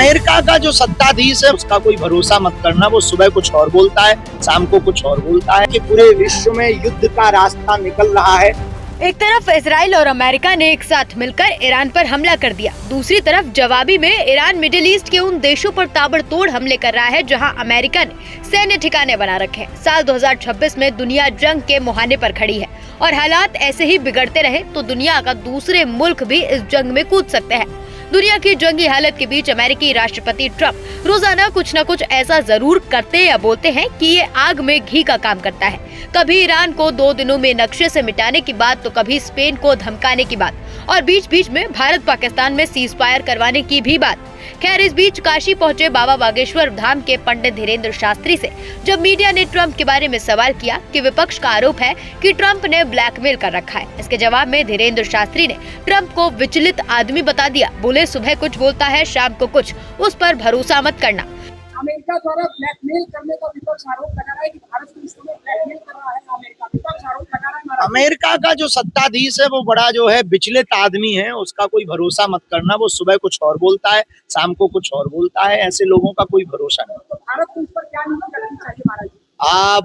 America का जो सत्ताधीश है उसका कोई भरोसा मत करना। वो सुबह कुछ और बोलता है, शाम को कुछ और बोलता है। कि पूरे विश्व में युद्ध का रास्ता निकल रहा है। एक तरफ इजराइल और अमेरिका ने एक साथ मिलकर ईरान पर हमला कर दिया, दूसरी तरफ जवाबी में ईरान मिडिल ईस्ट के उन देशों पर ताबड़तोड़ हमले कर रहा है जहां अमेरिका ने सैन्य ठिकाने बना रखे हैं। साल 2026 में दुनिया जंग के मुहाने पर खड़ी है और हालात ऐसे ही बिगड़ते रहे तो दुनिया का दूसरे मुल्क भी इस जंग में कूद सकते हैं। दुनिया की जंगी हालत के बीच अमेरिकी राष्ट्रपति ट्रंप रोजाना कुछ न कुछ ऐसा जरूर करते या बोलते हैं कि ये आग में घी का काम करता है। कभी ईरान को 2 दिनों में नक्शे से मिटाने की बात तो कभी स्पेन को धमकाने की बात और बीच बीच में भारत पाकिस्तान में सीज फायर करवाने की भी बात। खैर, इस बीच काशी पहुंचे बाबा बागेश्वर धाम के पंडित धीरेन्द्र शास्त्री से जब मीडिया ने ट्रंप के बारे में सवाल किया कि विपक्ष का आरोप है कि ट्रंप ने ब्लैकमेल कर रखा है, इसके जवाब में धीरेन्द्र शास्त्री ने ट्रंप को विचलित आदमी बता दिया। बोले, सुबह कुछ बोलता है, शाम को कुछ, उस पर भरोसा मत करना। अमेरिका द्वारा ब्लैकमेल करने का विपक्ष आरोप लगा रहा है कि भारत को इस समय ब्लैकमेल कर रहा है। अमेरिका विपक्ष आरोप लगा रहा है। अमेरिका का जो सत्ताधीश है वो बड़ा जो है विचलित आदमी है। उसका कोई भरोसा मत करना। वो सुबह कुछ और बोलता है, शाम को कुछ और बोलता है। ऐसे लोगों का कोई भरोसा नहीं। तो भारत को इस पर क्या नीति रखनी चाहिए महाराज जी?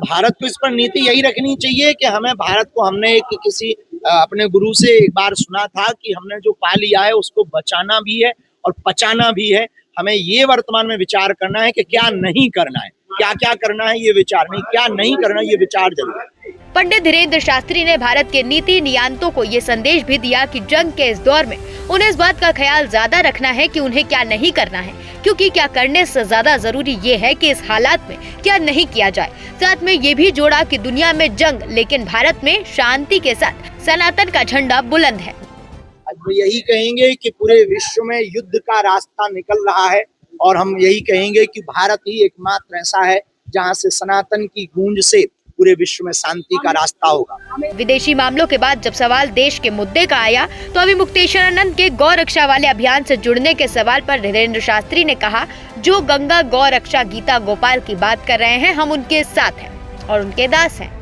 भारत को इस पर नीति यही रखनी चाहिए कि हमें भारत को, हमने किसी अपने गुरु से एक बार सुना था कि हमने जो पा लिया है उसको बचाना भी है और पचाना भी है। हमें ये वर्तमान में विचार करना है कि क्या नहीं करना है, क्या क्या करना है ये विचार नहीं, क्या नहीं करना ये विचार जरूर। पंडित धीरेन्द्र शास्त्री ने भारत के नीति नियंत्रणों को ये संदेश भी दिया कि जंग के इस दौर में उन्हें इस बात का ख्याल ज्यादा रखना है कि उन्हें क्या नहीं करना है, क्योंकि क्या करने से ज्यादा जरूरी ये है कि इस हालात में क्या नहीं किया जाए। साथ में ये भी जोड़ा कि दुनिया में जंग, लेकिन भारत में शांति के साथ सनातन का झंडा बुलंद है। आज वो यही कहेंगे कि पूरे विश्व में युद्ध का रास्ता निकल रहा है और हम यही कहेंगे कि भारत ही एकमात्र ऐसा है जहां से सनातन की गूंज से पूरे विश्व में शांति का रास्ता होगा। विदेशी मामलों के बाद जब सवाल देश के मुद्दे का आया तो अभी मुक्तेश्वरानंद के गौ रक्षा वाले अभियान से जुड़ने के सवाल पर धीरेन्द्र शास्त्री ने कहा, जो गंगा गौ रक्षा गीता गोपाल की बात कर रहे हैं, हम उनके साथ हैं और उनके दास हैं।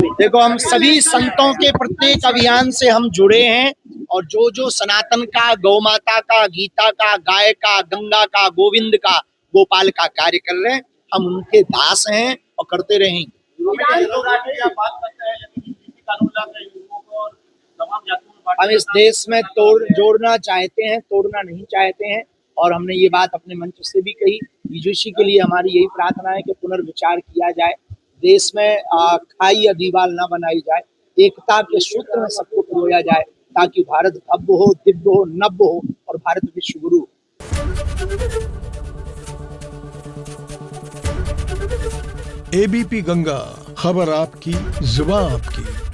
देखो, हम सभी संतों के प्रत्येक अभियान से हम जुड़े हैं और जो सनातन का, गौ माता का, गीता का, गाय का, गंगा का, गोविंद का, गोपाल का कार्य कर रहे हैं, हम उनके दास हैं और करते रहेंगे। हम इस देश में जोड़ना चाहते हैं, तोड़ना नहीं चाहते हैं और हमने ये बात अपने मंच से भी कही। बीजेपी के लिए हमारी यही प्रार्थना है कि पुनर्विचार किया जाए, देश में खाई या दीवार न बनाई जाए, एकता के सूत्र में सबको पिरोया जाए ताकि भारत भव्य हो, दिव्य हो, नव्य हो और भारत विश्व गुरु हो। एबीपी गंगा, खबर आपकी, जुबान आपकी।